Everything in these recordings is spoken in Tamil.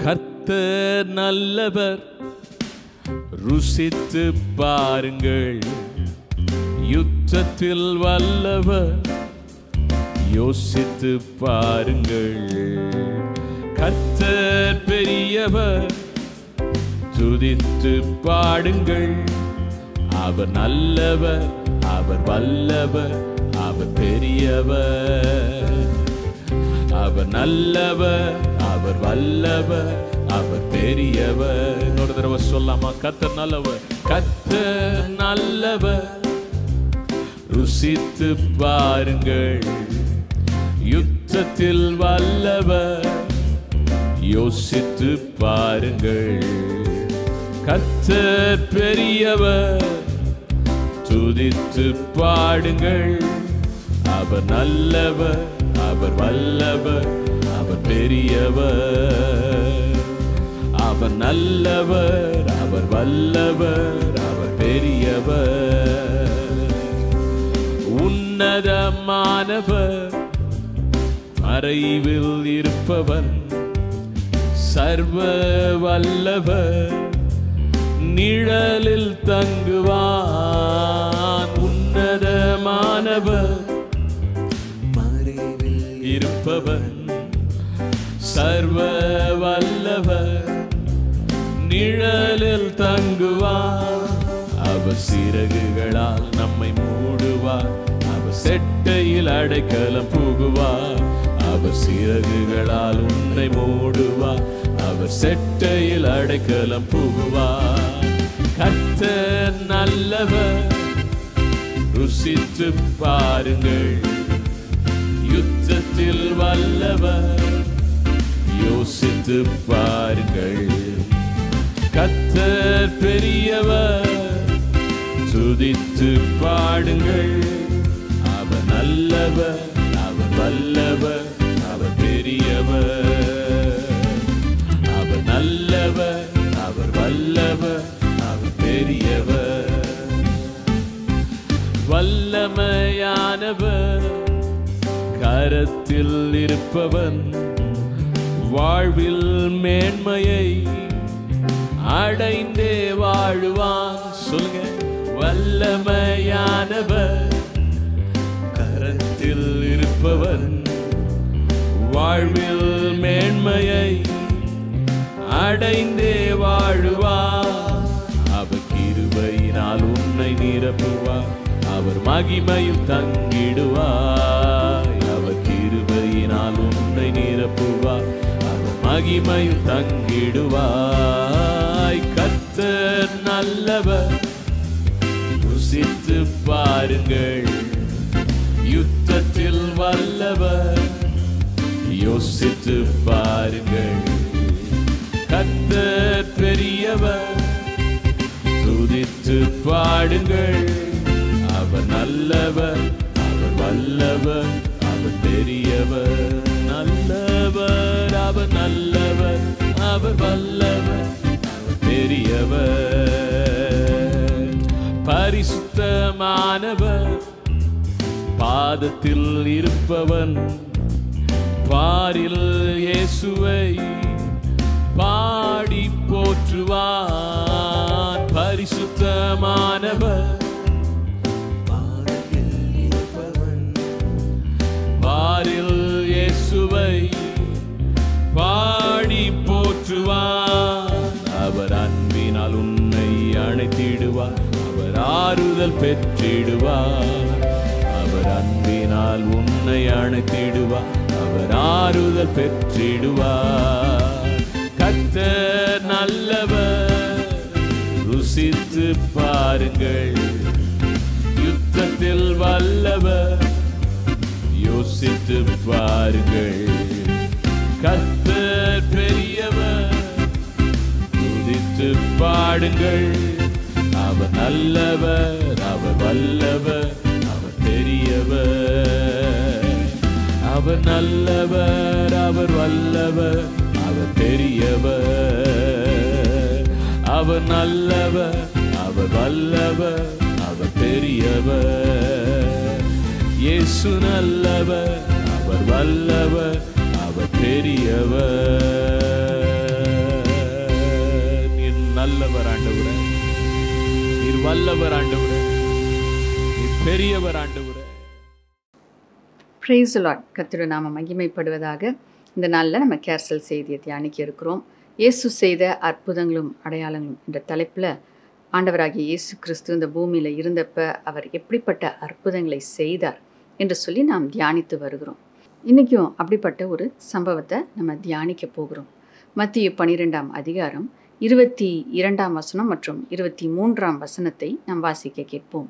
கர்த்தர் நல்லவர், ருசித்து பாருங்கள். யுத்தத்தில் வல்லவர், யோசித்து பாருங்கள். கர்த்தர் பெரியவர், துதித்து பாடுங்கள். அவர் நல்லவர், அவர் வல்லவர், அவர் பெரியவர். அவர் நல்லவர், அவர் வல்லவர், அவர் பெரியவர். இன்னொரு தடவை சொல்லாமா? கர்த்தர் நல்லவர், கர்த்தர் நல்லவர், ருசித்து பாருங்கள். யுத்தத்தில் வல்லவர், யோசித்து பாருங்கள். கர்த்தர் பெரியவர், துதித்து பாடுங்கள். அவர் நல்லவர், அவர் வல்லவர், அவர் பெரியவர். அவர் நல்லவர், அவர் வல்லவர், அவர் பெரியவர். உன்னதமானவர், மறைவில் இருப்பவர், சர்வ வல்லவர், நிழலில் தங்குவான். உன்னதமானவர், மறைவில் இருப்பவர், சர்வ வல்லவர், நிழலில் தங்குவார். அவர் சிறகுகளால் நம்மை மூடுவார், அவர் செட்டையில் அடைக்கலம் புகுவார். அவர் சிறகுகளால் உன்னை மூடுவார், அவர் செட்டையில் அடைக்கலம் புகுவார். கர்த்தர் நல்லவர், ருசித்து பாருங்கள். யுத்தத்தில் வல்லவர், யோசித்து பாருங்கள். கர்த்தர் பெரியவர், துதித்து பாடுங்கள். அவர் நல்லவர், அவர் வல்லவர், அவர் பெரியவர். அவர் நல்லவர், அவர் வல்லவர், அவர் பெரியவர். வல்லமையானவர், கரத்தில் இருப்பவன், வாழ்வில் மேன்மையை அடைந்தே வாழுவான். சொல்லுங்க, வல்லமையானவர், கரத்தில் இருப்பவன், வாழ்வில் மேன்மையை அடைந்தே வாழுவார். அவர் கிருபையினால் உன்னை நிரப்புவார், அவர் மகிமையில் தங்கிடுவார். அவர் கிருபையினால் உன்னை நிரப்புவார், அவர் மகிமையில் தங்கிடுவாய். கர்த்தர் நல்லவர், ருசித்து பாருங்கள். யுத்தத்தில் வல்லவர், யோசித்து பாருங்கள். கர்த்தர் பெரியவர், துதித்து பாடுங்கள். அவர் நல்லவர், அவர் வல்லவர், அவர் பெரியவர். நல்லவர், அவர் நல்லவர், அவர் வல்லவர், அவர் பெரியவர். பரிசுத்தமானவர், பாதத்தில் இருப்பவன், பாரில் இயேசுவை பாடி போற்றுவான். பரிசுத்தமானவர், பாதத்தில் இருப்பவன், பாரில் இயேசுவை பாடி போற்றுவான். அவர் அன்பினால் உன்னை அணைத்திடுவார், அவர் ஆறுதல் பெற்றிடுவார். அவர் அன்பினால் உன்னை அணைத்திடுவார், அவர் ஆறுதல் பெற்றிடுவார். கர்த்தர் நல்லவர், ருசித்து பாருங்கள். யுத்தத்தில் வல்லவர், யோசித்து பாருங்கள். கர்த்தர் பெரியவர், துதித்து பாடுங்கள். அவர் நல்லவர், அவர் வல்லவர், அவர் பெரியவர். அவர் நல்லவர், அவர் வல்லவர், அவர் பெரியவர். அவர் நல்லவர், அவர் வல்லவர், அவர் பெரியவர். இயேசு நல்லவர், அவர் வல்லவர், அவர் பெரியவர். நல்லவர் ஆண்டவரே, நீர் வல்லவர் ஆண்டவரே, நீர் பெரியவர் ஆண்டவரே. Praise the Lord. கர்த்தருடைய நாமம் மகிமைப்படுவதாக. இந்த நாளில் நம்ம கேர்சல் செய்தியை தியானிக்க இருக்கிறோம். இயேசு செய்த அற்புதங்களும் அடையாளங்களும் என்ற தலைப்பில் ஆண்டவராகிய இயேசு கிறிஸ்து இந்த பூமியில் இருந்தப்ப அவர் எப்படிப்பட்ட அற்புதங்களை செய்தார் என்று சொல்லி நாம் தியானித்து வருகிறோம். இன்றைக்கும் அப்படிப்பட்ட ஒரு சம்பவத்தை நம்ம தியானிக்க போகிறோம். மத்திய 12ஆம் அதிகாரம் 22ஆம் வசனம் மற்றும் 23ஆம் வசனத்தை நாம் வாசிக்க கேட்போம்.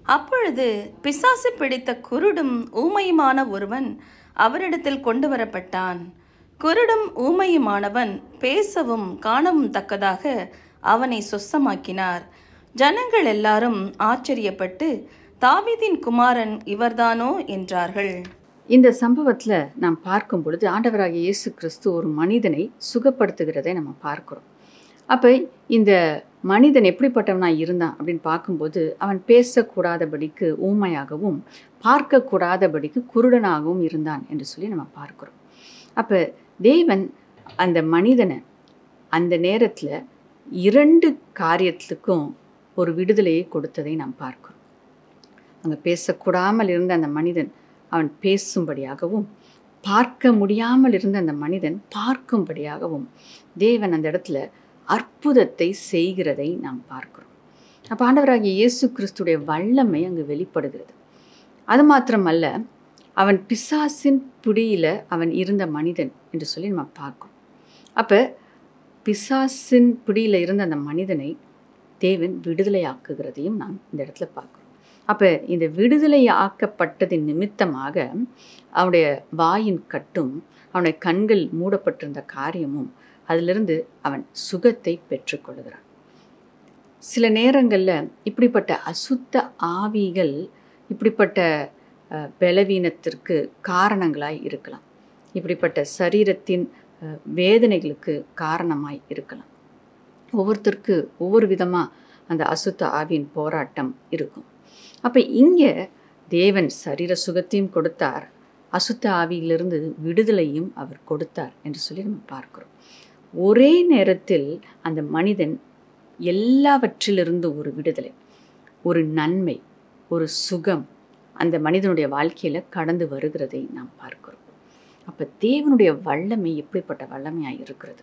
அப்பொழுது பிசாசு பிடித்த குருடும் ஊமையுமான ஒருவன் அவரிடத்தில் கொண்டு வரப்பட்டான். குருடும் ஊமையுமானவன் பேசவும் காணவும் தக்கதாக அவனை சொஸ்தமாக்கினார். ஜனங்கள் எல்லாரும் ஆச்சரியப்பட்டு, தாவீதின் குமாரன் இவர்தானோ என்றார்கள். இந்த சம்பவத்தில் நாம் பார்க்கும் பொழுது ஆண்டவராகிய இயேசு கிறிஸ்து ஒரு மனிதனை சுகப்படுத்துகிறதை நம்ம பார்க்கிறோம். அப்போ இந்த மனிதன் எப்படிப்பட்டவனாக இருந்தான் அப்படின்னு பார்க்கும்போது, அவன் பேசக்கூடாதபடிக்கு ஊமையாகவும் பார்க்கக்கூடாதபடிக்கு குருடனாகவும் இருந்தான் என்று சொல்லி நம்ம பார்க்கிறோம். அப்போ தேவன் அந்த மனிதனை அந்த நேரத்தில் 2 காரியத்துக்கும் ஒரு விடுதலையை கொடுத்ததை நாம் பார்க்கிறோம். அங்கே பேசக்கூடாமல் இருந்த அந்த மனிதன் அவன் பேசும்படியாகவும், பார்க்க முடியாமல் இருந்த அந்த மனிதன் பார்க்கும்படியாகவும் தேவன் அந்த இடத்துல அற்புதத்தை செய்கிறதை நாம் பார்க்கிறோம். அப்போ ஆண்டவராகிய இயேசு கிறிஸ்துடைய வல்லமை அங்கு வெளிப்படுகிறது. அது மாத்திரமல்ல, அவன் பிசாசின் பிடியில் அவன் இருந்த மனிதன் என்று சொல்லி நம்ம பார்க்கிறோம். அப்போ பிசாசின் பிடியில் இருந்த அந்த மனிதனை தேவன் விடுதலையாக்குகிறதையும் நாம் இந்த இடத்துல பார்க்கிறோம். அப்போ இந்த விடுதலை ஆக்கப்பட்டதின் நிமித்தமாக அவனுடைய வாயின் கட்டும், அவனுடைய கண்கள் மூடப்பட்டிருந்த காரியமும், அதிலிருந்து அவன் சுகத்தை பெற்றுக்கொள்கிறான். சில நேரங்களில் இப்படிப்பட்ட அசுத்த ஆவிகள் இப்படிப்பட்ட பலவீனத்திற்கு காரணங்களாய் இருக்கலாம். இப்படிப்பட்ட சரீரத்தின் வேதனைகளுக்கு காரணமாய் இருக்கலாம். ஒவ்வொருத்தருக்கு ஒவ்வொரு விதமாக அந்த அசுத்த ஆவியின் போராட்டம் இருக்கும். அப்போ இங்கே தேவன் சரீர சுகத்தையும் கொடுத்தார், அசுத்த ஆவியிலிருந்து விடுதலையும் அவர் கொடுத்தார் என்று சொல்லி நம்ம பார்க்கிறோம். ஒரே நேரத்தில் அந்த மனிதன் எல்லாவற்றிலிருந்து ஒரு விடுதலை, ஒரு நன்மை, ஒரு சுகம் அந்த மனிதனுடைய வாழ்க்கையில் கடந்து வருகிறதை நாம் பார்க்கிறோம். அப்போ தேவனுடைய வல்லமை எப்படிப்பட்ட வல்லமையாக இருக்கிறது.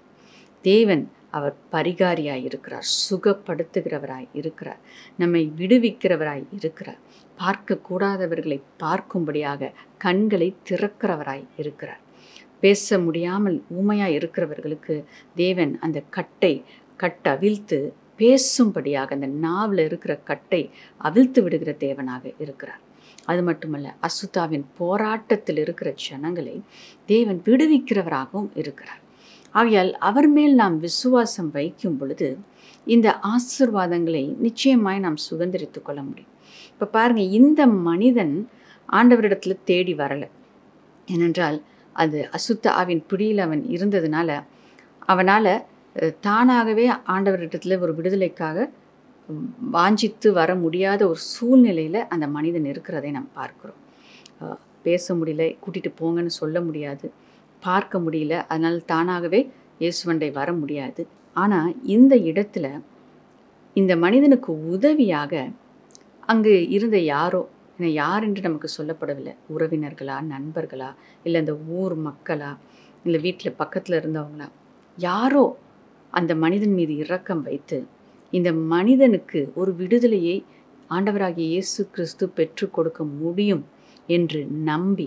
தேவன் அவர் பரிகாரியாய் இருக்கிறார், சுகப்படுத்துகிறவராய் இருக்கிறார், நம்மை விடுவிக்கிறவராய் இருக்கிறார், பார்க்கக்கூடாதவர்களை பார்க்கும்படியாக கண்களை திறக்கிறவராய் இருக்கிறார். பேச முடியாமல் ஊமையாக இருக்கிறவர்களுக்கு தேவன் அந்த கட்டவிழ்த்து பேசும்படியாக, அந்த நாவில் இருக்கிற கட்டை அவிழ்த்து விடுகிற தேவனாக இருக்கிறார். அது மட்டுமல்ல, அசுத்தாவின் போராட்டத்தில் இருக்கிற ஜனங்களை தேவன் விடுவிக்கிறவராகவும் இருக்கிறார். ஆகையால் அவர் மேல் நாம் விசுவாசம் வைக்கும் பொழுது இந்த ஆசீர்வாதங்களை நிச்சயமாய் நாம் சுதந்திரித்து கொள்ள முடியும். இப்போ பாருங்கள், இந்த மனிதன் ஆண்டவரிடத்தில் தேடி வரலை. ஏனென்றால் அது அசுத்த ஆவின் பிடியில் அவன் இருந்ததுனால அவனால் தானாகவே ஆண்டவரிடத்தில் ஒரு விடுதலைக்காக வாஞ்சித்து வர முடியாத ஒரு சூழ்நிலையில் அந்த மனிதன் இருக்கிறதை நாம் பார்க்குறோம். பேச முடியல, கூட்டிகிட்டு போங்கன்னு சொல்ல முடியாது, பார்க்க முடியல, அதனால் தானாகவே இயேசுவண்டை வர முடியாது. ஆனால் இந்த இடத்துல இந்த மனிதனுக்கு உதவியாக அங்கு இருந்த யாரோ, யார் என்று நமக்கு சொல்லப்படவில்லை, உறவினர்களா, நண்பர்களா, இல்லை அந்த ஊர் மக்களா, இல்லை வீட்டில் பக்கத்தில் இருந்தவங்களா, யாரோ அந்த மனிதன் மீது இரக்கம் வைத்து இந்த மனிதனுக்கு ஒரு விடுதலையை ஆண்டவராகிய இயேசு கிறிஸ்து பெற்றுக் கொடுக்க முடியும் என்று நம்பி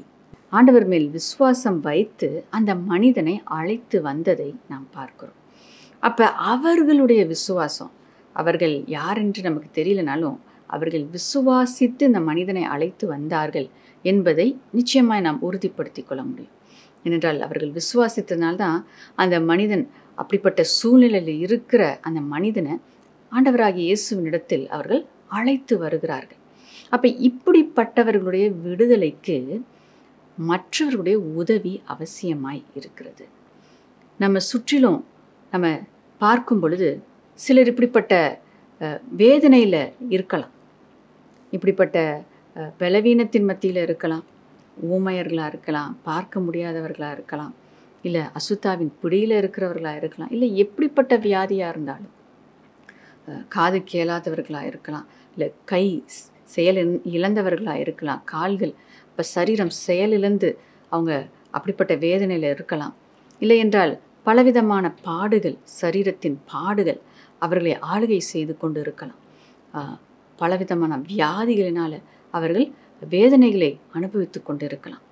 ஆண்டவர் மேல் விசுவாசம் வைத்து அந்த மனிதனை அழைத்து வந்ததை நாம் பார்க்கிறோம். அப்போ அவர்களுடைய விசுவாசம், அவர்கள் யார் என்று நமக்கு தெரியலனாலும் அவர்கள் விசுவாசித்து இந்த மனிதனை அழைத்து வந்தார்கள் என்பதை நிச்சயமாய் நாம் உறுதிப்படுத்தி கொள்ள முடியும். ஏனென்றால் அவர்கள் விசுவாசித்தனால்தான் அந்த மனிதன், அப்படிப்பட்ட சூழ்நிலையில் இருக்கிற அந்த மனிதனை ஆண்டவராகிய இயேசுவினிடத்தில் அவர்கள் அழைத்து வருகிறார்கள். அப்போ இப்படிப்பட்டவர்களுடைய விடுதலைக்கு மற்றவர்களுடைய உதவி அவசியமாய் இருக்கிறது. நம்ம சுற்றிலும் நம்ம பார்க்கும் பொழுது சிலர் இப்படிப்பட்ட வேதனையில் இருக்கலாம், இப்படிப்பட்ட பலவீனத்தின் மத்தியில் இருக்கலாம், ஊமையர்களாக இருக்கலாம், பார்க்க முடியாதவர்களாக இருக்கலாம், இல்லை அசுத்தாவின் பிடியில் இருக்கிறவர்களாக இருக்கலாம், இல்லை எப்படிப்பட்ட வியாதியாக இருந்தாலும் காது கேளாதவர்களாக இருக்கலாம், இல்லை கை செயல் இழந்தவர்களாக இருக்கலாம், கால்கள் இப்போ சரீரம் செயலிழந்து அவங்க அப்படிப்பட்ட வேதனையில் இருக்கலாம். இல்லை என்றால் பலவிதமான பாடுகள், சரீரத்தின் பாடுகள் அவர்களை ஆளுகை செய்து கொண்டு இருக்கலாம். பலவிதமான வியாதிகளினால் அவர்கள் வேதனைகளை அனுபவித்து கொண்டு இருக்கலாம்.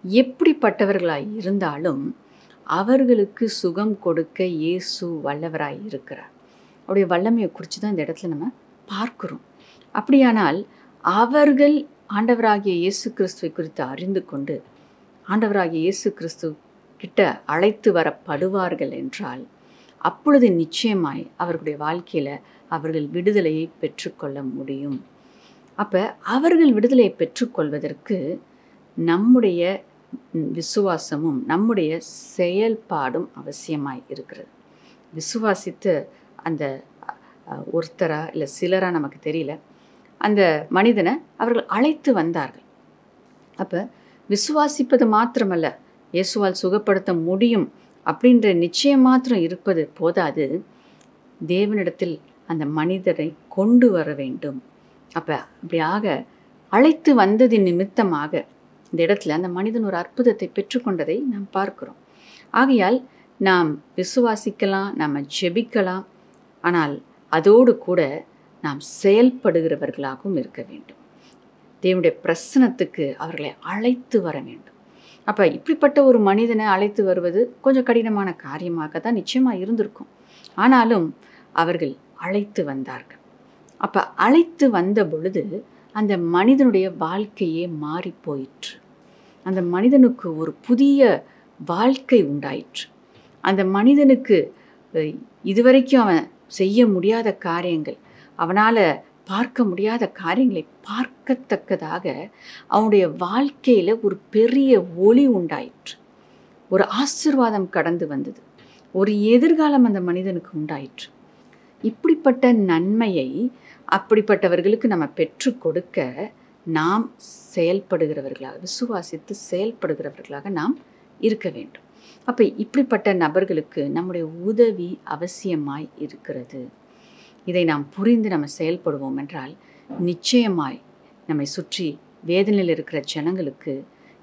எப்படிப்பட்டவர்களாய் இருந்தாலும் அவர்களுக்கு சுகம் கொடுக்க இயேசு வல்லவராய் இருக்கிறார். அவருடைய வல்லமையை குறித்து தான் இந்த இடத்துல நம்ம பார்க்கிறோம். அப்படியானால் அவர்கள் ஆண்டவராகிய இயேசு கிறிஸ்துவை குறித்து அறிந்து கொண்டு ஆண்டவராகிய இயேசு கிறிஸ்து கிட்ட அழைத்து வரப்படுவார்கள் என்றால் அப்பொழுது நிச்சயமாய் அவர்களுடைய வாழ்க்கையில் அவர்கள் விடுதலையை பெற்றுக்கொள்ள முடியும். அப்போ அவர்கள் விடுதலையை பெற்றுக்கொள்வதற்கு நம்முடைய விசுவாசமும் நம்முடைய செயல்பாடும் அவசியமாய் இருக்கிறது. விசுவாசித்து அந்த ஒருத்தரா இல்லை சிலரா நமக்கு தெரியல, அந்த மனிதனை அவர்கள் அழைத்து வந்தார்கள். அப்போ விசுவாசிப்பது மாத்திரமல்ல, இயேசுவால் சுகப்படுத்த முடியும் அப்படின்ற நிச்சயம் மாத்திரம் இருப்பது போதாது, தேவனிடத்தில் அந்த மனிதரை கொண்டு வர வேண்டும். அப்போ அப்படியாக அழைத்து வந்ததின் நிமித்தமாக இந்த இடத்துல அந்த மனிதன் ஒரு அற்புதத்தை பெற்றுக்கொண்டதை நாம் பார்க்கிறோம். ஆகையால் நாம் விசுவாசிக்கலாம், நாம் ஜெபிக்கலாம், ஆனால் அதோடு கூட நாம் செயல்படுகிறவர்களாகவும் இருக்க வேண்டும். தேவனுடைய பிரசன்னத்துக்கு அவர்களை அழைத்து வர வேண்டும். அப்போ இப்படிப்பட்ட ஒரு மனிதனை அழைத்து வருவது கொஞ்சம் கடினமான காரியமாக தான் நிச்சயமாக இருந்திருக்கும். ஆனாலும் அவர்கள் அழைத்து வந்தார்கள். அப்போ அழைத்து வந்த பொழுது அந்த மனிதனுடைய வாழ்க்கையே மாறி போயிற்று. அந்த மனிதனுக்கு ஒரு புதிய வாழ்க்கை உண்டாயிற்று. அந்த மனிதனுக்கு இதுவரைக்கும் அவன் செய்ய முடியாத காரியங்கள், அவனால் பார்க்க முடியாத காரியங்களை பார்க்கத்தக்கதாக அவனுடைய வாழ்க்கையில் ஒரு பெரிய ஒளி உண்டாயிற்று. ஒரு ஆசீர்வாதம் கடந்து வந்தது. ஒரு எதிர்காலம் அந்த மனிதனுக்கு உண்டாயிற்று. இப்படிப்பட்ட நன்மையை அப்படிப்பட்டவர்களுக்கு நம்ம பெற்று கொடுக்க நாம் செயல்படுகிறவர்களாக, விசுவாசித்து செயல்படுகிறவர்களாக நாம் இருக்க வேண்டும். அப்போ இப்படிப்பட்ட நபர்களுக்கு நம்முடைய உதவி அவசியமாய் இருக்கிறது. இதை நாம் புரிந்து நம்ம செயல்படுவோம் என்றால் நிச்சயமாய் நம்மை சுற்றி வேதனையில் இருக்கிற ஜனங்களுக்கு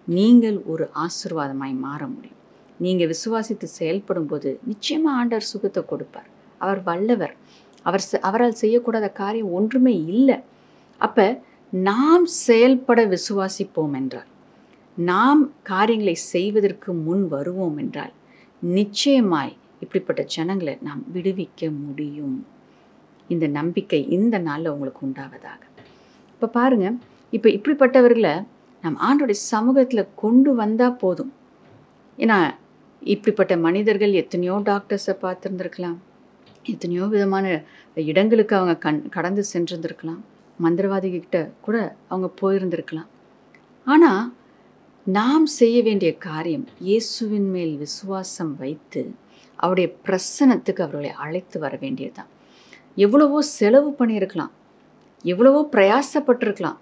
நீங்கள் ஒரு ஆசீர்வாதமாய் மாற முடியும். நீங்கள் விசுவாசித்து செயல்படும் போது நிச்சயமாக ஆண்டவர் சுகத்தை கொடுப்பார். அவர் வல்லவர். அவரால் செய்யக்கூடாத காரியம் ஒன்றுமே இல்லை. அப்போ நாம் செயல்பட விசுவாசிப்போம் என்றால், நாம் காரியங்களை செய்வதற்கு முன் வருவோம் என்றால் நிச்சயமாய் இப்படிப்பட்ட ஜனங்களை நாம் விடுவிக்க முடியும். இந்த நம்பிக்கை இந்த நாளில் உங்களுக்கு உண்டாவதாக. இப்போ பாருங்கள், இப்போ இப்படிப்பட்டவர்களை நாம் ஆண்டோடைய சமூகத்தில் கொண்டு வந்தால் போதும். ஏன்னா இப்படிப்பட்ட மனிதர்கள் எத்தனையோ டாக்டர்ஸை பார்த்துருந்துருக்கலாம், எத்தனையோ விதமான இடங்களுக்கு அவங்க கடந்து சென்றிருந்திருக்கலாம், மந்திரவாதிகிட்ட கூட அவங்க போயிருந்திருக்கலாம். ஆனால் நாம் செய்ய வேண்டிய காரியம் இயேசுவின் மேல் விசுவாசம் வைத்து அவருடைய பிரசன்னத்துக்கு அவர்களை அழைத்து வர வேண்டியதுதான். எவ்வளவோ செலவு பண்ணியிருக்கலாம், எவ்வளவோ பிரயாசப்பட்டிருக்கலாம்,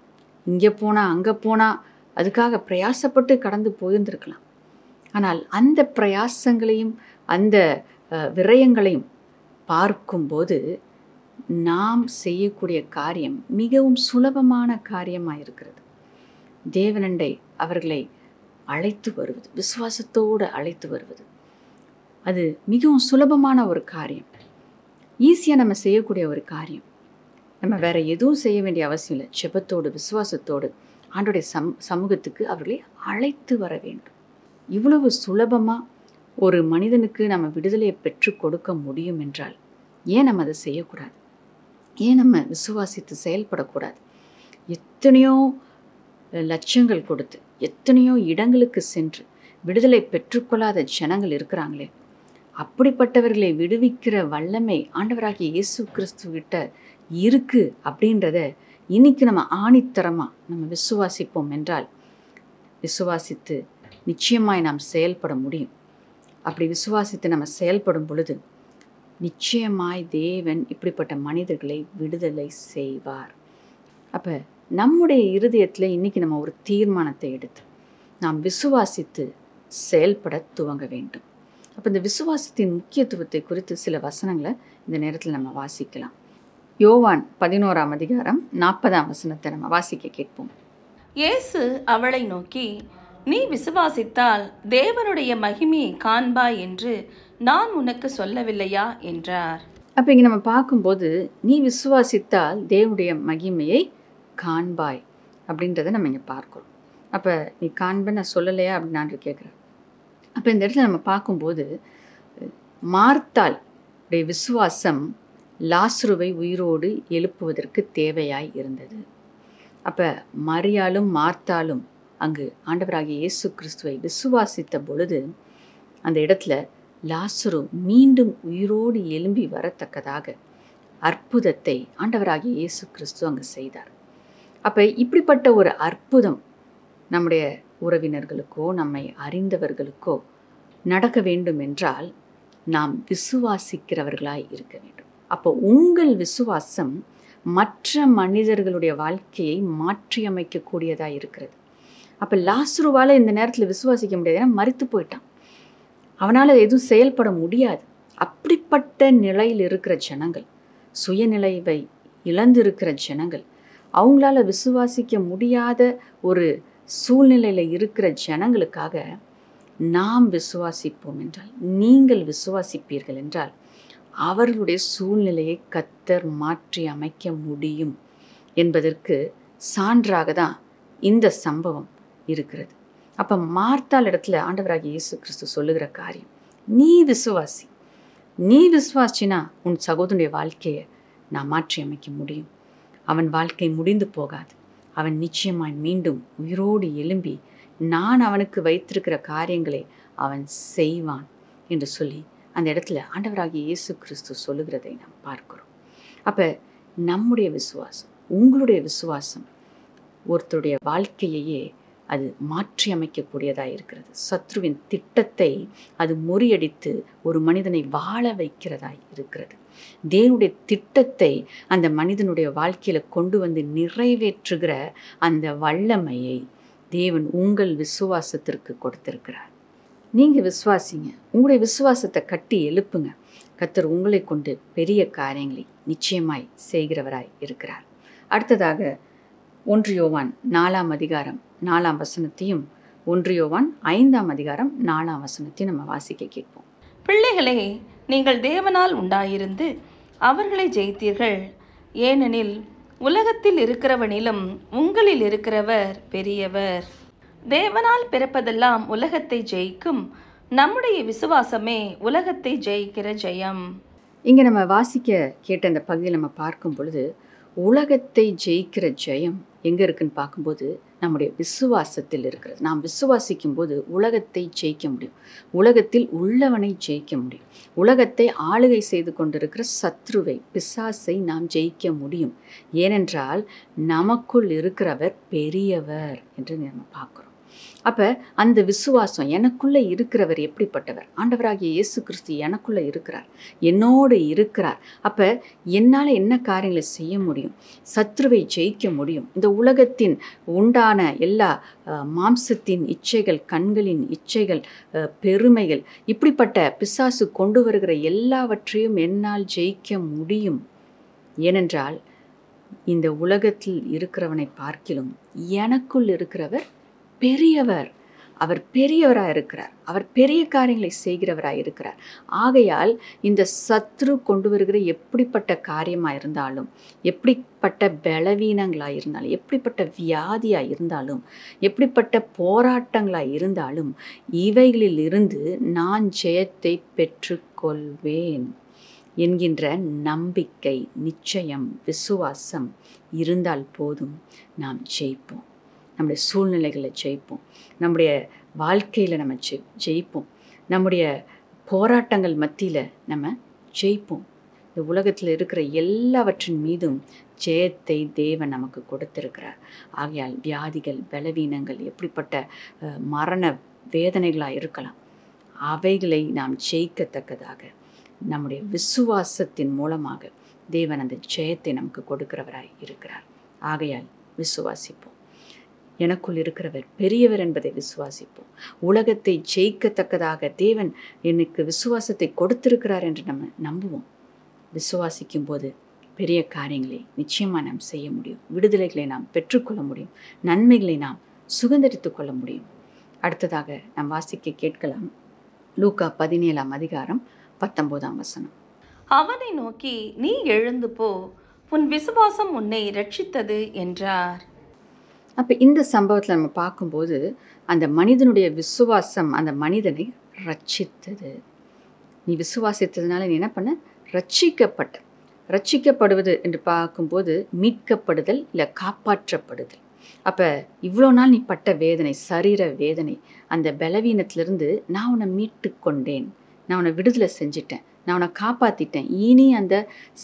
இங்கே போனால் அங்கே போனால் அதுக்காக பிரயாசப்பட்டு கடந்து போயிருந்திருக்கலாம். ஆனால் அந்த பிரயாசங்களையும் அந்த விரயங்களையும் பார்க்கும்போது நாம் செய்யக்கூடிய காரியம் மிகவும் சுலபமான காரியமாக இருக்கிறது. தேவனண்டை அவர்களை அழைத்து வருவது, விசுவாசத்தோடு அழைத்து வருவது, அது மிகவும் சுலபமான ஒரு காரியம். ஈஸியாக நம்ம செய்யக்கூடிய ஒரு காரியம். நம்ம வேறு எதுவும் செய்ய வேண்டிய அவசியம் இல்லை. ஜெபத்தோடு விசுவாசத்தோடு ஆண்டோடைய சமூகத்துக்கு அவர்களை அழைத்து வர வேண்டும். இவ்வளவு சுலபமாக ஒரு மனிதனுக்கு நம்ம விடுதலையை பெற்று கொடுக்க முடியும் என்றால் ஏன் நம்ம அதை செய்யக்கூடாது? ஏன் நம்ம விசுவாசித்து செயல்படக்கூடாது? எத்தனையோ லட்சங்கள் கொடுத்து எத்தனையோ இடங்களுக்கு சென்று விடுதலை பெற்றுக்கொள்ளாத ஜனங்கள் இருக்கிறாங்களே, அப்படிப்பட்டவர்களை விடுவிக்கிற வல்லமை ஆண்டவராகிய இயேசு கிறிஸ்துவிட்ட இருக்குது அப்படின்றத இன்னைக்கு நம்ம ஆணித்தரமாக நம்ம விசுவாசிப்போம் என்றால், விசுவாசித்து நிச்சயமாய் நாம் செயல்பட முடியும். அப்படி விசுவாசித்து நம்ம செயல்படும் பொழுது நிச்சயமாய் தேவன் இப்படிப்பட்ட மனிதர்களை விடுதலை செய்வார். அப்போ நம்முடைய இருதயத்தில் இன்றைக்கி நம்ம ஒரு தீர்மானத்தை எடுத்து நாம் விசுவாசித்து செயல்பட துவங்க வேண்டும். அப்போ இந்த விசுவாசத்தின் முக்கியத்துவத்தை குறித்து சில வசனங்களை இந்த நேரத்தில் நம்ம வாசிக்கலாம். யோவான் 11ஆம் அதிகாரம் 40ஆம் வசனத்தை நம்ம வாசிக்க கேட்போம். இயேசு அவளை நோக்கி, நீ விசுவாசித்தால் தேவனுடைய மகிமையை காண்பாய் என்று நான் உனக்கு சொல்லவில்லையா என்றார். அப்போ இங்கே நம்ம பார்க்கும்போது நீ விசுவாசித்தால் தேவனுடைய மகிமையை காண்பாய் அப்படின்றத நம்ம இங்கே பார்க்குறோம். அப்போ நீ காண்பேன்னு நான் சொல்லலையா அப்படின்னு நான் கேட்குறேன். அப்போ இந்த இடத்துல நம்ம பார்க்கும்போது மார்த்தாள் உடைய விசுவாசம் லாசருவை உயிரோடு எழுப்புவதற்கு தேவையாய் இருந்தது. அப்போ மரியாளும் மார்த்தாளும் அங்கு ஆண்டவராகிய இயேசு கிறிஸ்துவை விசுவாசித்த பொழுது அந்த இடத்துல லாசரு மீண்டும் உயிரோடு எழும்பி வரத்தக்கதாக அற்புதத்தை ஆண்டவராகிய இயேசு கிறிஸ்து அங்கு செய்தார். அப்போ இப்படிப்பட்ட ஒரு அற்புதம் நம்முடைய உறவினர்களுக்கோ நம்மை அறிந்தவர்களுக்கோ நடக்க வேண்டும் என்றால் நாம் விசுவாசிக்கிறவர்களாய் இருக்க வேண்டும். அப்போ உங்கள் விசுவாசம் மற்ற மனிதர்களுடைய வாழ்க்கையை மாற்றி அமைக்கக்கூடியதாக இருக்கிறது. அப்போ லாசருவால் இந்த நேரத்தில் விசுவாசிக்க முடியாது, ஏன்னா மரித்து போயிட்டான், அவனால் எதுவும் செயல்பட முடியாது. அப்படிப்பட்ட நிலையில் இருக்கிற ஜனங்கள், சுயநிலைவை இழந்திருக்கிற ஜனங்கள், அவங்களால விசுவாசிக்க முடியாத ஒரு சூழ்நிலையில் இருக்கிற ஜனங்களுக்காக நாம் விசுவாசிப்போம் என்றால், நீங்கள் விசுவாசிப்பீர்கள் என்றால் அவர்களுடைய சூழ்நிலையை கர்த்தர் மாற்றி அமைக்க முடியும் என்பதற்கு சான்றாக தான் இந்த சம்பவம் இருக்கிறது. அப்போ மார்த்தாள் இடத்துல ஆண்டவராகிய இயேசு கிறிஸ்து சொல்லுகிற காரியம், நீ விசுவாசி, நீ விசுவாசினா உன் சகோதரனுடைய வாழ்க்கையை நான் மாற்றி அமைக்க முடியும். அவன் வாழ்க்கை முடிந்து போகாது, அவன் நிச்சயமாய் மீண்டும் உயிரோடு எழும்பி நான் அவனுக்கு வைத்திருக்கிற காரியங்களை அவன் செய்வான் என்று சொல்லி அந்த இடத்துல ஆண்டவராகிய இயேசு கிறிஸ்து சொல்லுகிறதை நாம் பார்க்கிறோம். அப்போ நம்முடைய விசுவாசம், உங்களுடைய விசுவாசம் ஒருத்தருடைய வாழ்க்கையையே அது மாற்றி அமைக்கக்கூடியதாக இருக்கிறது. சத்ருவின் திட்டத்தை அது முறியடித்து ஒரு மனிதனை வாழ வைக்கிறதாய் இருக்கிறது. தேவனுடைய திட்டத்தை அந்த மனிதனுடைய வாழ்க்கையில் கொண்டு வந்து நிறைவேற்றுகிற அந்த வல்லமையை தேவன் உங்கள் விசுவாசத்திற்கு கொடுத்திருக்கிறார். நீங்கள் விசுவாசிங்க, உங்களுடைய விசுவாசத்தை கட்டி எழுப்புங்க. கர்த்தர் உங்களை கொண்டு பெரிய காரியங்களை நிச்சயமாய் செய்கிறவராய் இருக்கிறார். அடுத்ததாக 1 யோவான் 4ஆம் அதிகாரம் 4ஆம் வசனத்தையும் 1 யோவான் 5ஆம் அதிகாரம் 4ஆம் வசனத்தையும் நம்ம வாசிக்க கேட்போம். பிள்ளைகளே, நீங்கள் தேவனால் உண்டாயிருந்து அவர்களை ஜெயித்தீர்கள். ஏனெனில் உலகத்தில் இருக்கிறவனிலும் உங்களில் இருக்கிறவர் பெரியவர். தேவனால் பிறப்பதெல்லாம் உலகத்தை ஜெயிக்கும். நம்முடைய விசுவாசமே உலகத்தை ஜெயிக்கிற ஜெயம். இங்கே நம்ம வாசிக்க கேட்ட அந்த பகுதியில் நம்ம பார்க்கும் பொழுது உலகத்தை ஜெயிக்கிற ஜெயம் எங்கே இருக்குன்னு பார்க்கும்போது நம்முடைய விசுவாசத்தில் இருக்கிறது. நாம் விசுவாசிக்கும் போது உலகத்தை ஜெயிக்க முடியும், உலகத்தில் உள்ளவனை ஜெயிக்க முடியும், உலகத்தை ஆளுகை செய்து கொண்டிருக்கிற சத்ருவை, பிசாசை நாம் ஜெயிக்க முடியும். ஏனென்றால் நமக்குள் இருக்கிறவர் பெரியவர் என்று நம்ம பார்க்குறோம். அப்போ அந்த விசுவாசம், எனக்குள்ளே இருக்கிறவர் எப்படிப்பட்டவர், ஆண்டவராகிய இயேசு கிறிஸ்து எனக்குள்ளே இருக்கிறார், என்னோடு இருக்கிறார். அப்போ என்னால் என்ன காரியங்களை செய்ய முடியும், சத்ருவை ஜெயிக்க முடியும். இந்த உலகத்தின் உண்டான எல்லா மாம்சத்தின் இச்சைகள், கண்களின் இச்சைகள், பெருமைகள், இப்படிப்பட்ட பிசாசு கொண்டு வருகிற எல்லாவற்றையும் என்னால் ஜெயிக்க முடியும். ஏனென்றால் இந்த உலகத்தில் இருக்கிறவனை பார்க்கிலும் எனக்குள் இருக்கிறவர் பெரியவர். அவர் பெரியவராக இருக்கிறார், அவர் பெரிய காரியங்களை செய்கிறவராக இருக்கிறார். ஆகையால் இந்த சத்ரு கொண்டு வருகிற எப்படிப்பட்ட காரியமாக இருந்தாலும், எப்படிப்பட்ட பலவீனங்களாக இருந்தாலும், எப்படிப்பட்ட வியாதியாக இருந்தாலும், எப்படிப்பட்ட போராட்டங்களாக இருந்தாலும், இவைகளில் இருந்து நான் ஜெயத்தை பெற்றுக்கொள்வேன் என்கின்ற நம்பிக்கை, நிச்சயம், விசுவாசம் இருந்தால் போதும், நாம் ஜெயிப்போம். நம்முடைய சூழ்நிலைகளை ஜெயிப்போம், நம்முடைய வாழ்க்கையில் நம்ம ஜெயிப்போம், நம்முடைய போராட்டங்கள் மத்தியில் நம்ம ஜெயிப்போம். இந்த உலகத்தில் இருக்கிற எல்லாவற்றின் மீதும் ஜெயத்தை தேவன் நமக்கு கொடுத்திருக்கிறார். ஆகையால் வியாதிகள், பலவீனங்கள், எப்படிப்பட்ட மரண வேதனைகளாக இருக்கலாம், அவைகளை நாம் ஜெயிக்கத்தக்கதாக நம்முடைய விசுவாசத்தின் மூலமாக தேவன் அந்த ஜெயத்தை நமக்கு கொடுக்கிறவராய் இருக்கிறார். ஆகையால் விசுவாசிப்போம். எனக்குள் இருக்கிறவர் பெரியவர் என்பதை விசுவாசிப்போம். உலகத்தை ஜெயிக்கத்தக்கதாக தேவன் எனக்கு விசுவாசத்தை கொடுத்திருக்கிறார் என்று நம்ம நம்புவோம். விசுவாசிக்கும் போது பெரிய காரியங்களை நிச்சயமாக நாம் செய்ய முடியும். விடுதலைகளை நாம் பெற்றுக்கொள்ள முடியும். நன்மைகளை நாம் சுதந்தரித்து கொள்ள முடியும். அடுத்ததாக நாம் வாசிக்க கேட்கலாம். லூக்கா 17ஆம் அதிகாரம் 19ஆம் வசனம். அவனை நோக்கி, நீ எழுந்து போ, உன் விசுவாசம் உன்னை ரட்சித்தது என்றார். அப்போ இந்த சம்பவத்தில் நம்ம பார்க்கும்போது அந்த மனிதனுடைய விசுவாசம் அந்த மனிதனை ரட்சித்தது. நீ விசுவாசித்ததுனால நீ என்ன பண்ண? ரட்சிக்கப்பட்ட. ரட்சிக்கப்படுவது என்று பார்க்கும்போது மீட்கப்படுதல் இல்லை காப்பாற்றப்படுதல். அப்போ இவ்வளோ நாள் நீ பட்ட வேதனை, சரீர வேதனை, அந்த பலவீனத்திலிருந்து நான் உன்னை மீட்டு கொண்டேன், நான் உன்னை விடுதலை செஞ்சிட்டேன், நான் உன்னை காப்பாற்றிட்டேன். இனி அந்த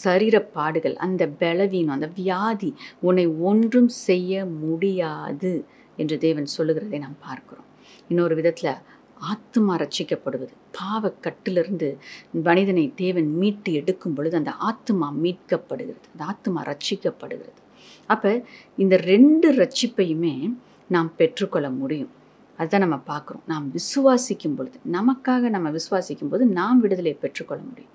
சரீர பாடுகள், அந்த பலவீனம், அந்த வியாதி உன்னை ஒன்றும் செய்ய முடியாது என்று தேவன் சொல்லுகிறதை நாம் பார்க்கிறோம். இன்னொரு விதத்தில் ஆத்துமா ரட்சிக்கப்படுவது, பாவக்கட்டிலிருந்து மனிதனை தேவன் மீட்டு எடுக்கும் பொழுது அந்த ஆத்துமா மீட்கப்படுகிறது, அந்த ஆத்துமா ரட்சிக்கப்படுகிறது. அப்போ இந்த 2 ரட்சிப்பையுமே நாம் பெற்றுக்கொள்ள முடியும். அதுதான் நம்ம பார்க்குறோம். நாம் விசுவாசிக்கும் பொழுது, நமக்காக நம்ம விசுவாசிக்கும் போது நாம் விடுதலை பெற்றுக்கொள்ள முடியும்.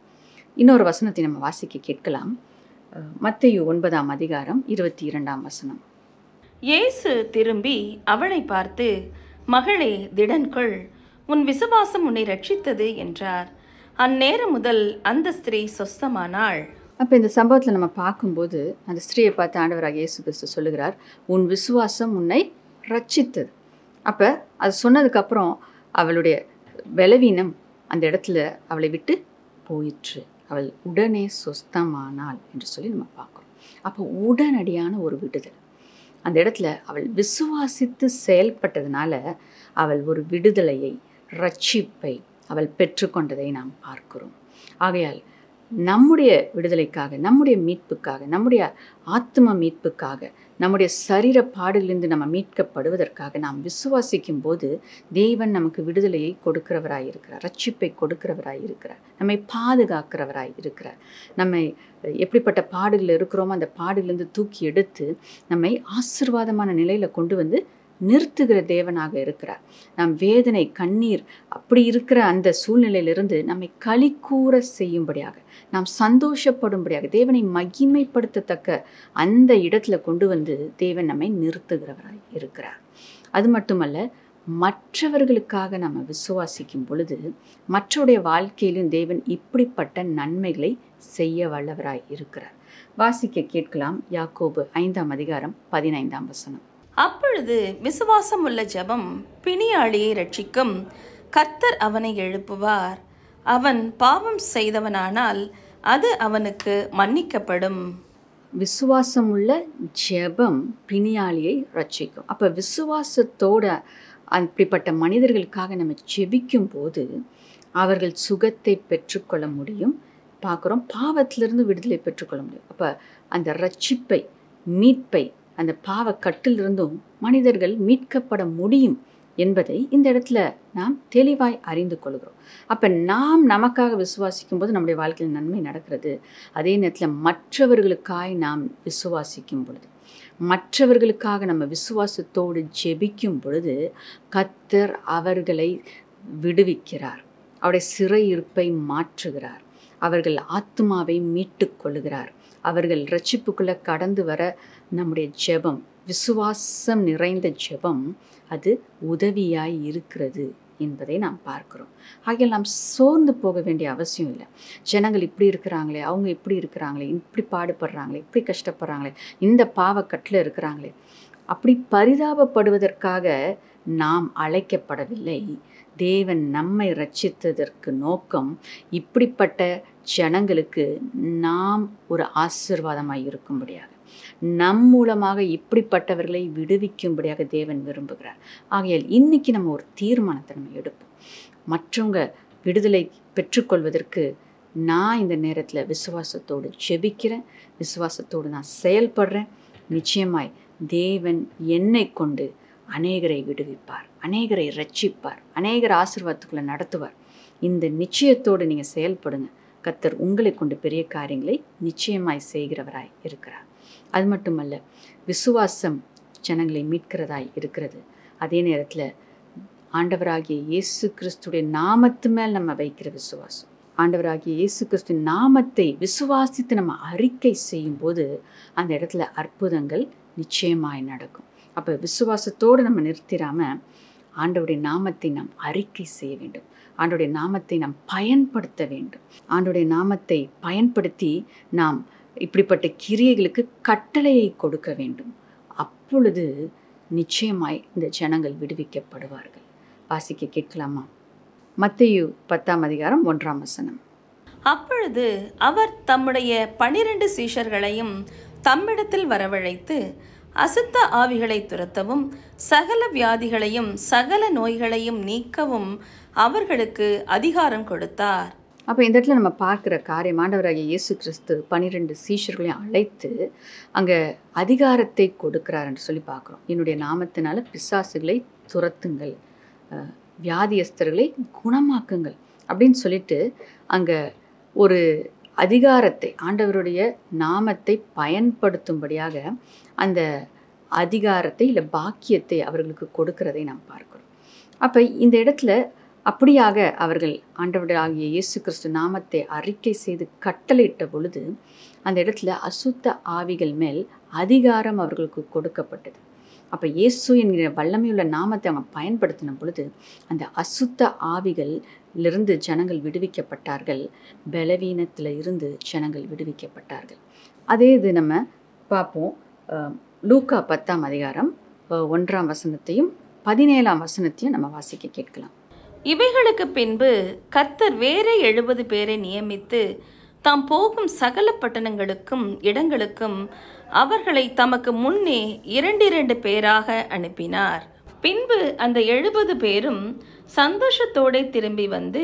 இன்னொரு வசனத்தை நம்ம வாசிக்க கேட்கலாம். மத்தேயு 9ஆம் அதிகாரம் 22ஆம் வசனம். இயேசு திரும்பி அவளை பார்த்து, மகளே, திடன்கொள், உன் விசுவாசம் உன்னை ரட்சித்தது என்றார். அந்நேரம் முதல் அந்த ஸ்திரீ சொஸ்தமானாள். அப்போ இந்த சம்பவத்தில் நம்ம பார்க்கும்போது அந்த ஸ்திரீயை பார்த்து ஆண்டவராகிய இயேசு கிறிஸ்து சொல்லுகிறார், உன் விசுவாசம் உன்னை ரட்சித்தது. அப்போ அது சொன்னதுக்கப்புறம் அவளுடைய பலவீனம் அந்த இடத்துல அவளை விட்டு போயிற்று. அவள் உடனே சொஸ்தமானாள் என்று சொல்லி நம்ம பார்க்குறோம். அப்போ உடனடியான ஒரு விடுதலை அந்த இடத்துல அவள் விசுவாசித்து செயல்பட்டதுனால அவள் ஒரு விடுதலையை, ரட்சிப்பை அவள் பெற்றுக்கொண்டதை நாம் பார்க்கிறோம். ஆகையால் நம்முடைய விடுதலைக்காக, நம்முடைய மீட்புக்காக, நம்முடைய ஆத்ம மீட்புக்காக, நம்முடைய சரீர பாடுகளிலிருந்து நம்ம மீட்கப்படுவதற்காக நாம் விசுவாசிக்கும் போது தேவன் நமக்கு விடுதலையை கொடுக்கிறவராய் இருக்கிறார், ரட்சிப்பை கொடுக்கிறவராய் இருக்கிறார், நம்மை பாதுகாக்கிறவராய் இருக்கிறார். நம்மை எப்படிப்பட்ட பாடுகள் இருக்கிறோமோ அந்த பாடுகளிலிருந்து தூக்கி எடுத்து நம்மை ஆசீர்வாதமான நிலையில் கொண்டு வந்து நிறுத்துகிற தேவனாக இருக்கிறார். நம் வேதனை, கண்ணீர் அப்படி இருக்கிற அந்த சூழ்நிலையிலிருந்து நம்மை களிக்கூற செய்யும்படியாக, நாம் சந்தோஷப்படும்படியாக, தேவனை மகிமைப்படுத்தத்தக்க அந்த இடத்துல கொண்டு வந்து தேவன் நம்மை நிறுத்துகிறவராய் இருக்கிறார். அது மட்டுமல்ல, மற்றவர்களுக்காக நம்ம விசுவாசிக்கும் பொழுது மற்றவருடைய வாழ்க்கையிலும் தேவன் இப்படிப்பட்ட நன்மைகளை செய்ய வல்லவராய் இருக்கிறார். வாசிக்க கேட்கலாம். யாக்கோபு 5ஆம் அதிகாரம் 15ஆம் வசனம். அப்பொழுது விசுவாசம் உள்ள ஜெபம் பிணியாளியை ரட்சிக்கும். கர்த்தர் அவனை எழுப்புவார். அவன் பாவம் செய்தவனானால் அது அவனுக்கு மன்னிக்கப்படும். விசுவாசம் உள்ள ஜெபம் பிணியாளியை ரட்சிக்கும். அப்போ விசுவாசத்தோட அப்படிப்பட்ட மனிதர்களுக்காக நம்ம ஜெபிக்கும் போது அவர்கள் சுகத்தை பெற்றுக்கொள்ள முடியும். பார்க்குறோம், பாவத்திலிருந்து விடுதலை பெற்றுக்கொள்ள முடியும். அப்போ அந்த ரட்சிப்பை, மீட்பை, அந்த பாவ கட்டிலிருந்தும் மனிதர்கள் மீட்கப்பட முடியும் என்பதை இந்த இடத்துல நாம் தெளிவாய் அறிந்து கொள்கிறோம். அப்போ நாம் நமக்காக விசுவாசிக்கும் போது நம்முடைய வாழ்க்கையில் நன்மை நடக்கிறது. அதே நேரத்தில் மற்றவர்களுக்காய் நாம் விசுவாசிக்கும் பொழுது, மற்றவர்களுக்காக நம்ம விசுவாசத்தோடு ஜெபிக்கும் பொழுது கர்த்தர் அவர்களை விடுவிக்கிறார், அவருடைய சிறையிருப்பை மாற்றுகிறார், அவர்கள் ஆத்துமாவை மீட்டு கொள்ளுகிறார். அவர்கள் ரட்சிப்புக்குள்ளே கடந்து வர நம்முடைய ஜெபம், விசுவாசம் நிறைந்த ஜெபம், அது உதவியாய் இருக்கிறது என்பதை நாம் பார்க்கிறோம். ஆகையால் நாம் சோர்ந்து போக வேண்டிய அவசியம் இல்லை. ஜனங்கள் இப்படி இருக்கிறாங்களே, அவங்க இப்படி இருக்கிறாங்களே, இப்படி பாடுபடுறாங்களே, இப்படி கஷ்டப்படுறாங்களே, இந்த பாவக்கட்டில் இருக்கிறாங்களே, அப்படி பரிதாபப்படுவதற்காக நாம் அழைக்கப்படவில்லை. தேவன் நம்மை ரட்சித்ததற்கு நோக்கம் இப்படிப்பட்ட ஜனங்களுக்கு நாம் ஒரு ஆசீர்வாதமாய் இருக்கும்படியாக, நம் மூலமாக இப்படிப்பட்டவர்களை விடுவிக்கும்படியாக தேவன் விரும்புகிறார். ஆகையால் இன்னைக்கு நம்ம ஒரு தீர்மானத்தை நம்ம எடுப்போம். மற்றவங்க விடுதலை பெற்றுக்கொள்வதற்கு நான் இந்த நேரத்தில் விசுவாசத்தோடு ஜெபிக்கிறேன், விசுவாசத்தோடு நான் செயல்படுறேன். நிச்சயமாய் தேவன் என்னை கொண்டு அநேகரை விடுவிப்பார், அநேகரை ரட்சிப்பார், அநேகர் ஆசீர்வாதத்துக்குள்ளே நடத்துவார். இந்த நிச்சயத்தோடு நீங்கள் செயல்படுங்க. கர்த்தர் உங்களை கொண்டு பெரிய காரியங்களை நிச்சயமாய் செய்கிறவராய் இருக்கிறார். அது மட்டுமல்ல, விசுவாசம் ஜனங்களை மீட்கிறதாய் இருக்கிறது. அதே நேரத்தில் ஆண்டவராகிய இயேசு கிறிஸ்துடைய நாமத்து மேல் நம்ம வைக்கிற விசுவாசம், ஆண்டவராகிய இயேசு கிறிஸ்துவின் நாமத்தை விசுவாசித்து நம்ம அறிக்கை செய்யும்போது அந்த இடத்துல அற்புதங்கள் நிச்சயமாய் நடக்கும். அப்போ விசுவாசத்தோடு நம்ம நிறுத்திடாமல் ஆண்டவருடைய நாமத்தை நாம் அறிக்கை செய்ய வேண்டும். ஆண்டவருடைய நாமத்தை நாம் பயன்படுத்த வேண்டும். ஆண்டவருடைய நாமத்தை பயன்படுத்தி நாம் இப்படிப்பட்ட கிரியைகளுக்கு கட்டளையை கொடுக்க வேண்டும். அப்பொழுது நிச்சயமாய் இந்த ஜனங்கள் விடுவிக்கப்படுவார்கள். வாசிக்க கேட்கலாமா? மத்தேயு 10:1. அப்பொழுது அவர் தம்முடைய 12 சீஷர்களையும் தம்மிடத்தில் வரவழைத்து அசுத்த ஆவிகளை துரத்தவும் சகல வியாதிகளையும் சகல நோய்களையும் நீக்கவும் அவர்களுக்கு அதிகாரம் கொடுத்தார். அப்போ இந்த இடத்துல நம்ம பார்க்குற காரியம், ஆண்டவராகிய இயேசு கிறிஸ்து 12 சீஷர்களையும் அழைத்து அங்கே அதிகாரத்தை கொடுக்கிறார் என்று சொல்லி பார்க்குறோம். என்னுடைய நாமத்தினால பிசாசுகளை துரத்துங்கள், வியாதியஸ்தர்களை குணமாக்குங்கள் அப்படின்னு சொல்லிட்டு அங்கே ஒரு அதிகாரத்தை, ஆண்டவருடைய நாமத்தை பயன்படுத்தும்படியாக அந்த அதிகாரத்தை இல்லை பாக்கியத்தை அவர்களுக்கு கொடுக்கிறதை நாம் பார்க்கிறோம். அப்போ இந்த இடத்துல அப்படியாக அவர்கள் ஆண்டவராகிய இயேசு கிறிஸ்து நாமத்தை அறிக்கை செய்து கட்டளையிட்ட பொழுது அந்த இடத்துல அசுத்த ஆவிகள் மேல் அதிகாரம் அவர்களுக்கு கொடுக்கப்பட்டது. அப்போ இயேசு என்கிற வல்லமையுள்ள நாமத்தை அவங்க பயன்படுத்தின பொழுது அந்த அசுத்த ஆவிகளிலிருந்து ஜனங்கள் விடுவிக்கப்பட்டார்கள். பலவீனத்தில் இருந்து ஜனங்கள் விடுவிக்கப்பட்டார்கள். அதே இது நம்ம பார்ப்போம். லூக்கா 10:1 17 நம்ம வாசிக்க கேட்கலாம். இவைகளுக்கு பின்பு கர்த்தர் வேற 70 பேரை நியமித்து தாம் போகும் சகல பட்டணங்களுக்கும் இடங்களுக்கும் அவர்களை தமக்கு முன்னே 2 பேராக அனுப்பினார். பின்பு அந்த 70 பேரும் சந்தோஷத்தோടെ திரும்பி வந்து,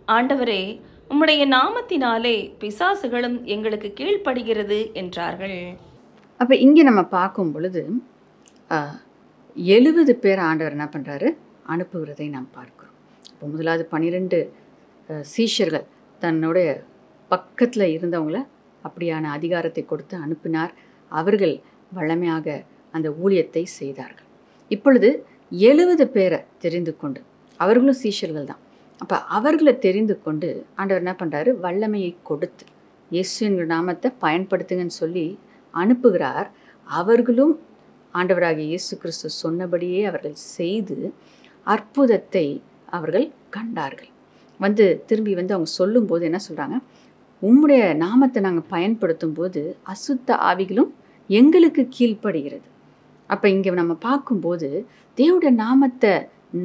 ஆண்டவரே, உம்முடைய நாமத்தினாலே பிசாசுகளும் எங்களுக்கு கீழ்ப்படுகிறது என்றார்கள். அப்போ இங்கே நம்ம பார்க்கும் பொழுது 70 பேர் ஆண்டவர் என்ன பண்ணுறாரு, அனுப்புகிறதை நாம் பார்க்கிறோம். இப்போ முதலாவது 12 சீஷர்கள் தன்னுடைய பக்கத்தில் இருந்தவங்கள அப்படியான அதிகாரத்தை கொடுத்து அனுப்பினார். அவர்கள் வல்லமையாக அந்த ஊழியத்தை செய்தார்கள். இப்பொழுது 70 பேரை தெரிந்து கொண்டு, அவர்களும் சீஷர்கள் தான், அப்போ அவர்களை தெரிந்து கொண்டு ஆண்டவர் என்ன பண்ணுறாரு, வல்லமையை கொடுத்து இயேசுவின் நாமத்தை பயன்படுத்துங்கன்னு சொல்லி அனுப்புகிறார். அவர்களும் ஆண்டவராகிய இயேசு கிறிஸ்து சொன்னபடியே அவர்கள் செய்து அற்புதத்தை அவர்கள் கண்டார்கள். திரும்பி அவங்க சொல்லும்போது என்ன சொல்கிறாங்க, உம்முடைய நாமத்தை நாங்கள் பயன்படுத்தும் போது அசுத்த ஆவிகளும் எங்களுக்கு கீழ்ப்படுகிறது. அப்போ இங்கே நம்ம பார்க்கும்போது தேவனுடைய நாமத்தை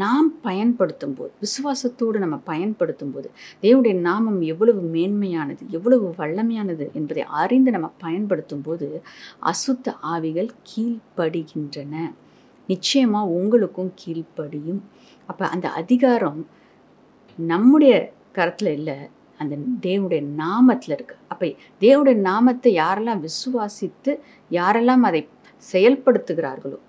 நாம் பயன்படுத்தும் போது, விசுவாசத்தோடு நம்ம பயன்படுத்தும் போது தேவனுடைய நாமம் எவ்வளவு மேன்மையானது, எவ்வளவு வல்லமையானது என்பதை அறிந்து நம்ம பயன்படுத்தும் போது அசுத்த ஆவிகள் கீழ்ப்படுகின்றன. நிச்சயமாக உங்களுக்கும் கீழ்ப்படியும். அப்போ அந்த அதிகாரம் நம்முடைய கரத்தில் இல்லை, அந்த தேவனுடைய நாமத்தில் இருக்குது. அப்போ தேவனுடைய நாமத்தை யாரெல்லாம் விசுவாசித்து யாரெல்லாம் அதை செயல்படுத்துகிறார்களோ,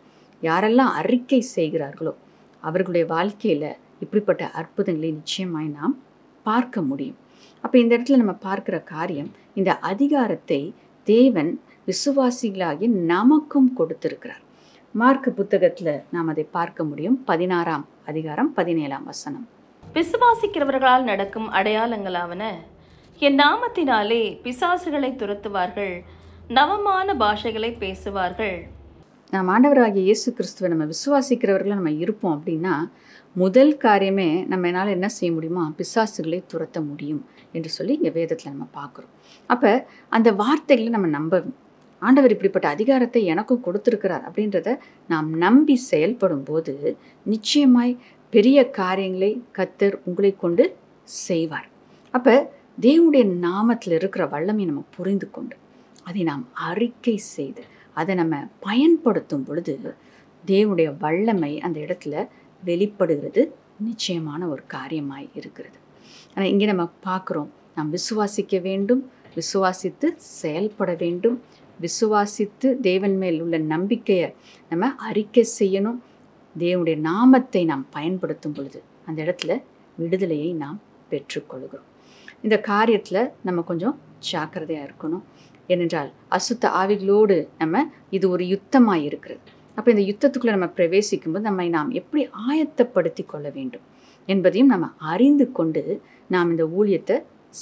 யாரெல்லாம் அறிக்கை செய்கிறார்களோ அவர்களுடைய வாழ்க்கையில் இப்படிப்பட்ட அற்புதங்களை நிச்சயமாய் நாம் பார்க்க முடியும். அப்போ இந்த இடத்துல நம்ம பார்க்குற காரியம், இந்த அதிகாரத்தை தேவன் விசுவாசிகளாகி நமக்கும் கொடுத்திருக்கிறார். மார்க் புத்தகத்தில் நாம் அதை பார்க்க முடியும். 16:17. விசுவாசிக்கிறவர்களால் நடக்கும் அடையாளங்களாவன, என் நாமத்தினாலே பிசாசுகளை துரத்துவார்கள், நவமான பாஷைகளை பேசுவார்கள். நாம் ஆண்டவராகிய இயேசு கிறிஸ்துவை நம்ம விசுவாசிக்கிறவர்கள் நம்ம இருப்போம் அப்படின்னா முதல் காரியமே நம்ம என்னால் என்ன செய்ய முடியுமா, பிசாசுகளை துரத்த முடியும் என்று சொல்லி இங்கே வேதத்தில் நம்ம பார்க்குறோம். அப்போ அந்த வார்த்தைகளை நம்ம நம்பணும். ஆண்டவர் இப்படிப்பட்ட அதிகாரத்தை எனக்கும் கொடுத்துருக்கிறார் அப்படின்றத நாம் நம்பி செயல்படும் போது நிச்சயமாய் பெரிய காரியங்களை கர்த்தர் உங்களை கொண்டு செய்வார். அப்போ தேவனுடைய நாமத்தில் இருக்கிற வல்லமையை நம்ம புரிந்து கொண்டு அதை நாம் அறிக்கை செய்து அதை நம்ம பயன்படுத்தும் பொழுது தேவனுடைய வல்லமை அந்த இடத்துல வெளிப்படுகிறது. நிச்சயமான ஒரு காரியமாய் இருக்கிறது. ஆனால் இங்கே நம்ம பார்க்குறோம், நாம் விசுவாசிக்க வேண்டும், விசுவாசித்து செயல்பட வேண்டும், விசுவாசித்து தேவன் மேல் உள்ள நம்பிக்கையை நம்ம அறிக்கை செய்யணும். தேவனுடைய நாமத்தை நாம் பயன்படுத்தும் பொழுது அந்த இடத்துல விடுதலையை நாம் பெற்றுக்கொள்கிறோம். இந்த காரியத்தில் நம்ம கொஞ்சம் ஜாக்கிரதையாக இருக்கணும். ஏனென்றால் அசுத்த ஆவிகளோடு இது ஒரு யுத்தமாக இருக்கிறது. அப்போ இந்த யுத்தத்துக்குள்ளே நம்ம பிரவேசிக்கும்போது நாம் எப்படி ஆயத்தப்படுத்தி கொள்ள வேண்டும் என்பதையும் நம்ம அறிந்து கொண்டு நாம் இந்த ஊழியத்தை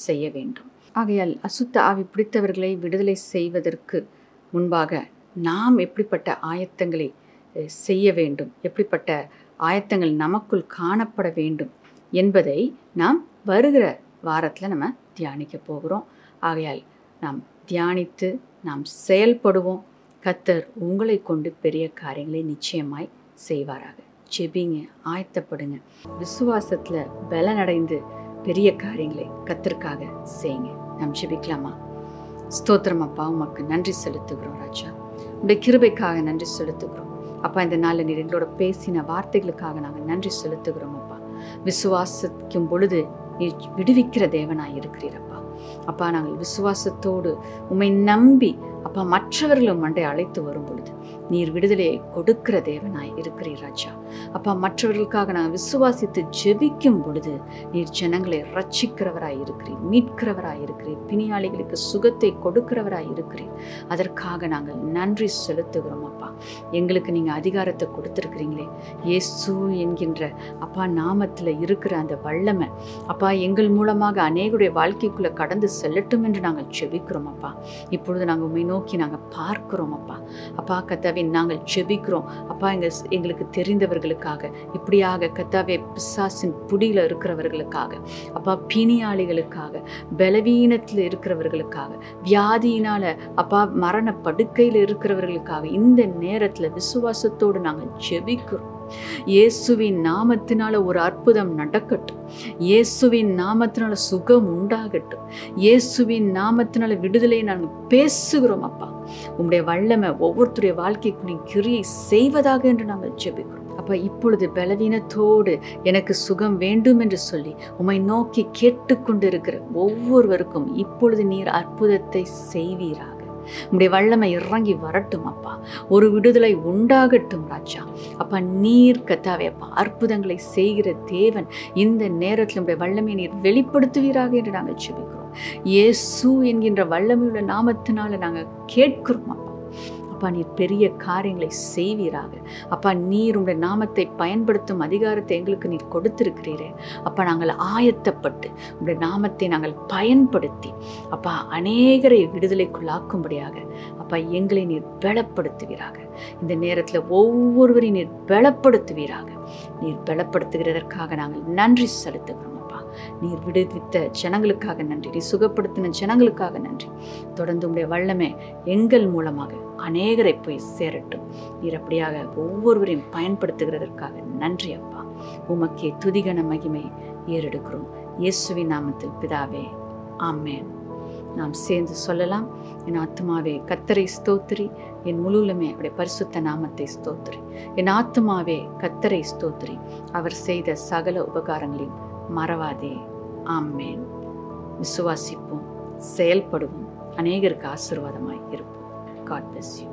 செய்ய வேண்டும். ஆகையால் அசுத்த ஆவி பிடித்தவர்களை விடுதலை செய்வதற்கு முன்பாக நாம் எப்படிப்பட்ட ஆயத்தங்களை செய்ய வேண்டும், எப்படிப்பட்ட ஆயத்தங்கள் நமக்குள் காணப்பட வேண்டும் என்பதை நாம் வருகிற வாரத்தில் நம்ம தியானிக்க போகிறோம். ஆகையால் நாம் தியானித்து நாம் செயல்படுவோம். கர்த்தர் உங்களை கொண்டு பெரிய காரியங்களை நிச்சயமாய் செய்வாராக. ஜெபிங்க, ஆயத்தப்படுங்க, விசுவாசத்தில் பலனடைந்து பெரிய காரியங்களை கர்த்தருக்காக செய்யுங்க. நாம் ஜெபிக்கலாமா? ஸ்தோத்திரம் அப்பா, உமக்கு நன்றி செலுத்துகிறோம் ராஜா. உடைய கிருபைக்காக நன்றி செலுத்துகிறோம் அப்பா. இந்த நாளில் நீர் எங்களோட பேசின வார்த்தைகளுக்காக நாங்கள் நன்றி செலுத்துகிறோம் அப்பா. விசுவாசிக்கும் பொழுது நீர் விடுவிக்கிற தேவனாய் இருக்கிறீரப்பா. அப்பா, நாங்கள் விசுவாசத்தோடு உம்மை நம்பி அப்பா மற்றவர்களும் மண்டை அழைத்து வரும் பொழுது நீர் விடுதலையை கொடுக்கிற தேவனாய் இருக்கிறீர் ராஜா. அப்பா, மற்றவர்களுக்காக நாங்கள் விசுவாசித்து ஜெபிக்கும் பொழுது நீர் ஜனங்களை ரட்சிக்கிறவராய் இருக்கிறீர், மீட்கிறவராய் இருக்கிறீர், பிணியாளிகளுக்கு சுகத்தை கொடுக்கிறவராய் இருக்கிறீர். அதற்காக நாங்கள் நன்றி செலுத்துகிறோம் அப்பா. எங்களுக்கு நீங்கள் அதிகாரத்தை கொடுத்துருக்கிறீங்களே, இயேசு என்கின்ற அப்பா நாமத்தில் இருக்கிற அந்த வல்லமை அப்பா எங்கள் மூலமாக அநேகருடைய வாழ்க்கைக்குள்ளே கடந்து செல்லட்டும் என்று நாங்கள் ஜெபிக்கிறோம் அப்பா. இப்பொழுது நாங்கள் உம்மை நோக்கி நாங்கள் பார்க்கிறோம் அப்பா. அப்பா கர்த்தாவே, நாங்கள் ஜெபிக்கிறோம் அப்பா எங்களுக்கு தெரிந்தவர்களுக்காக, இப்படியாக கர்த்தாவே பிசாசின் புடியில் இருக்கிறவர்களுக்காக, அப்பா பிணியாளிகளுக்காக, பலவீனத்தில் இருக்கிறவர்களுக்காக, வியாதியினால அப்பா மரண படுக்கையில் இருக்கிறவர்களுக்காக இந்த நேரத்தில் விசுவாசத்தோடு நாங்கள் ஜெபிக்கிறோம். இயேசுவின் நாமத்தினால ஒரு அற்புதம் நடக்கட்டும். இயேசுவின் நாமத்தினால சுகம் உண்டாகட்டும். இயேசுவின் நாமத்தினால விடுதலை நாங்கள் பேசுகிறோம் அப்பா. உம்முடைய வல்லமை ஒவ்வொருத்தருடைய வாழ்க்கைக்குள்ளே கிரியை செய்வதாக என்று நாங்கள் ஜெபிக்கிறோம் அப்பா. இப்பொழுது பலவீனத்தோடு எனக்கு சுகம் வேண்டும் என்று சொல்லி உம்மை நோக்கி கேட்டுக்கொண்டிருக்கிற ஒவ்வொருவருக்கும் இப்பொழுது நீர் அற்புதத்தை செய்வீராக. உம்முடைய வல்லமை இறங்கி வரட்டும் அப்பா. ஒரு விடுதலை உண்டாகட்டும் ராஜா. அப்பா, நீர் கர்த்தாவே அப்பா அற்புதங்களை செய்கிற தேவன். இந்த நேரத்தில் உம்முடைய வல்லமையை நீர் வெளிப்படுத்துவீராக என்று நாங்கள் ஜெபிக்கிறோம். இயேசு என்கின்ற வல்லமையுள்ள நாமத்தினால நாங்கள் கேட்கிறோம் அப்பா. அப்பா, நீர் பெரிய காரியங்களை செய்வீராக. அப்பா, நீர் உடைய நாமத்தை பயன்படுத்தும் அதிகாரத்தை எங்களுக்கு நீர் கொடுத்திருக்கிறீரே அப்பா. நாங்கள் ஆயத்தப்பட்டு உடைய நாமத்தை நாங்கள் பயன்படுத்தி அப்பா அநேகரை விடுதலைக்குள்ளாக்கும்படியாக அப்பா எங்களை நீர் பலப்படுத்துவீராக. இந்த நேரத்தில் ஒவ்வொருவரையும் நீர் பலப்படுத்துவீராக. நீர் பலப்படுத்துகிறதற்காக நாங்கள் நன்றி செலுத்துகிறோம் அப்பா. நீர் விடுவித்த ஜனங்களுக்காக நன்றி, நீ சுகப்படுத்தின ஜனங்களுக்காக நன்றி. தொடர்ந்து உடைய வல்லமை எங்கள் மூலமாக அநேகரை போய் சேரட்டும். நீர் அப்படியாக ஒவ்வொருவரையும் பயன்படுத்துகிறதற்காக நன்றி அப்பா. உமக்கே துதிகன மகிமை ஏறெடுக்கிறோம் இயேசுவின் நாமத்தில் பிதாவே, ஆமென். நாம் சேர்ந்து சொல்லலாம். என் ஆத்துமாவே கர்த்தரை ஸ்தோத்திரி, என் முழுவலுமே அவருடைய பரிசுத்த நாமத்தை ஸ்தோத்திரி. என் ஆத்துமாவே கர்த்தரை ஸ்தோத்திரி, அவர் செய்த சகல உபகாரங்களையும் மறவாதே. ஆமென். விசுவாசிப்போம், செயல்படுவோம், அநேகருக்கு ஆசீர்வாதமாய் இருப்போம். God bless you.